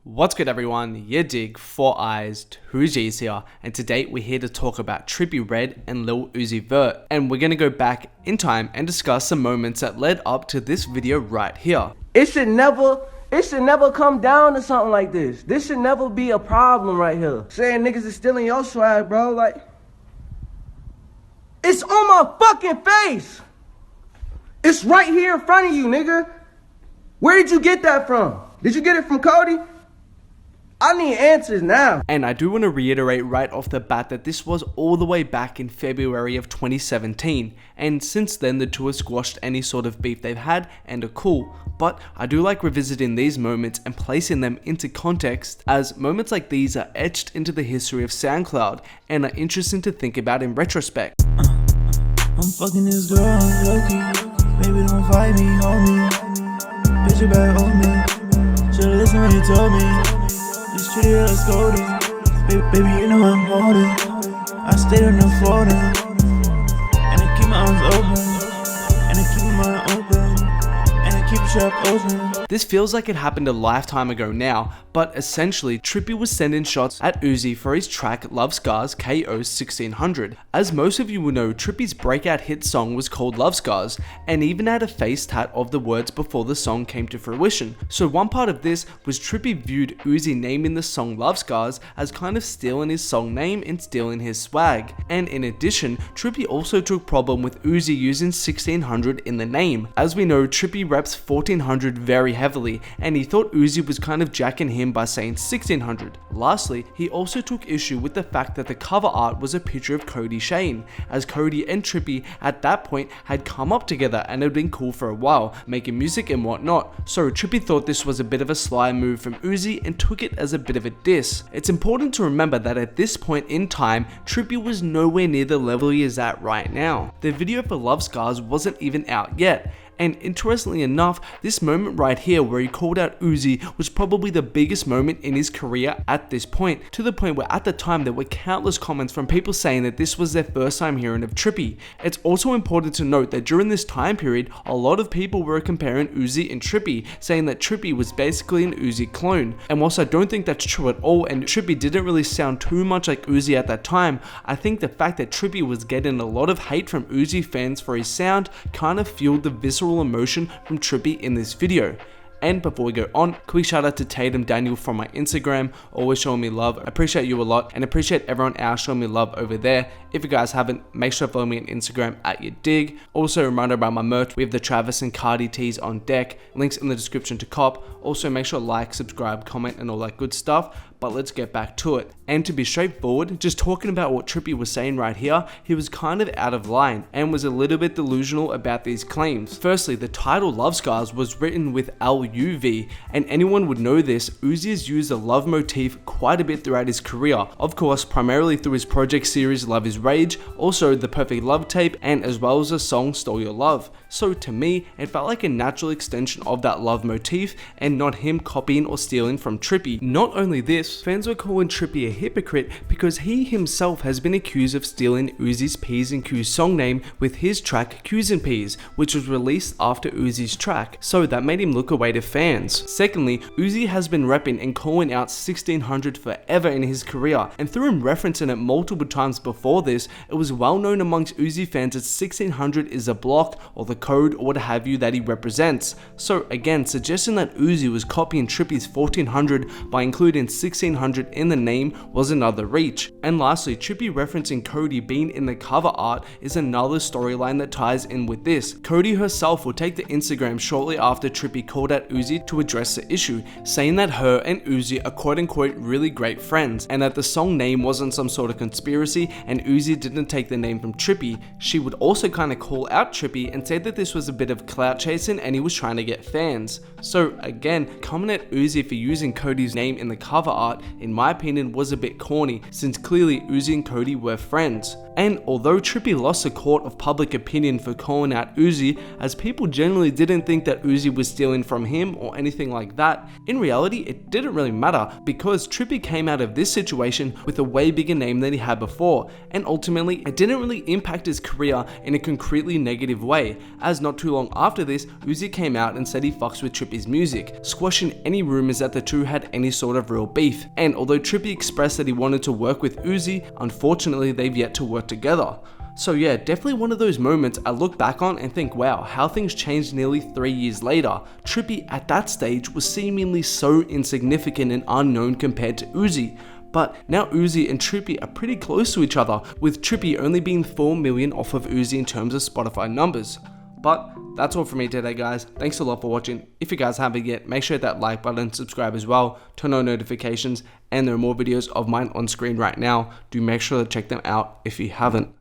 What's good everyone, yadiiiigg, 4 Eyes, 2G's here, and today we're here to talk about Trippie Redd and Lil Uzi Vert, and we're gonna go back in time and discuss some moments that led up to this video right here. It should never come down to something like this. This should never be a problem right here. Saying niggas is stealing your swag, bro, like, it's on my fucking face. It's right here in front of you, nigga. Where did you get that from? Did you get it from Cody? I need answers now. And I do want to reiterate right off the bat that this was all the way back in February of 2017, and since then the two have squashed any sort of beef they've had and are cool. But I do like revisiting these moments and placing them into context, as moments like these are etched into the history of SoundCloud and are interesting to think about in retrospect. I'm fucking this girl, I'm low-key. Baby, don't fight me, homie. Bitch, you back on me. Should've listened when you told me. Just treat it like scolding. Baby, you know I'm holding. I stayed on the floor then. And I keep my arms open. And I keep my mind open. And I keep the trap open. This feels like it happened a lifetime ago now, but essentially Trippie was sending shots at Uzi for his track Love Scars KO 1600. As most of you will know, Trippie's breakout hit song was called Love Scars, and even had a face tat of the words before the song came to fruition. So one part of this was Trippie viewed Uzi naming the song Love Scars as kind of stealing his song name and stealing his swag. And in addition, Trippie also took problem with Uzi using 1600 in the name. As we know, Trippie reps 1400 very heavily, and he thought Uzi was kind of jacking him by saying 1600. Lastly, he also took issue with the fact that the cover art was a picture of Cody Shane, as Cody and Trippie at that point had come up together and had been cool for a while, making music and whatnot. So Trippie thought this was a bit of a sly move from Uzi and took it as a bit of a diss. It's important to remember that at this point in time, Trippie was nowhere near the level he is at right now. The video for Love Scars wasn't even out yet. And interestingly enough, this moment right here where he called out Uzi was probably the biggest moment in his career at this point, to the point where at the time there were countless comments from people saying that this was their first time hearing of Trippie. It's also important to note that during this time period, a lot of people were comparing Uzi and Trippie, saying that Trippie was basically an Uzi clone. And whilst I don't think that's true at all, and Trippie didn't really sound too much like Uzi at that time, I think the fact that Trippie was getting a lot of hate from Uzi fans for his sound kind of fueled the visceral emotion from Trippie in this video. And before we go on, quick shout out to Tatum Daniel from my Instagram, always showing me love. I appreciate you a lot and appreciate everyone else showing me love over there. If you guys haven't, make sure to follow me on Instagram at yadiiiigg. Also a reminder about my merch, we have the Travis and Cardi tees on deck, links in the description to cop. Also make sure to like, subscribe, comment and all that good stuff. But let's get back to it. And to be straightforward, just talking about what Trippie was saying right here, he was kind of out of line and was a little bit delusional about these claims. Firstly, the title Love Scars was written with LUV, and anyone would know this. Uzi has used the love motif quite a bit throughout his career, of course primarily through his project series Love Is Rage, also the Perfect Love tape, and as well as the song Stole Your Love. So to me, it felt like a natural extension of that love motif and not him copying or stealing from Trippie. Not only this, fans were calling Trippie a hypocrite because he himself has been accused of stealing Uzi's P's and Q's song name with his track Q's and P's, which was released after Uzi's track, so that made him look away to fans. Secondly, Uzi has been repping and calling out 1600 forever in his career, and through him referencing it multiple times before this, it was well known amongst Uzi fans that 1600 is a block or the code or what have you that he represents. So again, suggesting that Uzi was copying Trippie's 1400 by including 1600 in the name was another reach. And lastly, Trippie referencing Cody being in the cover art is another storyline that ties in with this. Cody herself will take to Instagram shortly after Trippie called out Uzi to address the issue, saying that her and Uzi are quote unquote really great friends, and that the song name wasn't some sort of conspiracy and Uzi didn't take the name from Trippie. She would also kind of call out Trippie and say that this was a bit of clout chasing and he was trying to get fans. So again, coming at Uzi for using Cody's name in the cover art, in my opinion, was a bit corny, since clearly Uzi and Cody were friends. And although Trippie lost the court of public opinion for calling out Uzi, as people generally didn't think that Uzi was stealing from him or anything like that, in reality it didn't really matter because Trippie came out of this situation with a way bigger name than he had before, and ultimately it didn't really impact his career in a concretely negative way, as not too long after this, Uzi came out and said he fucks with Trippie's music, squashing any rumors that the two had any sort of real beef. And although Trippie expressed that he wanted to work with Uzi, unfortunately they've yet to work together. So yeah, definitely one of those moments I look back on and think, wow, how things changed nearly 3 years later. Trippie at that stage was seemingly so insignificant and unknown compared to Uzi. But now Uzi and Trippie are pretty close to each other, with Trippie only being 4 million off of Uzi in terms of Spotify numbers. But that's all from me today, guys. Thanks a lot for watching. If you guys haven't yet, make sure to hit that like button, subscribe as well, turn on notifications, and there are more videos of mine on screen right now. Do make sure to check them out if you haven't.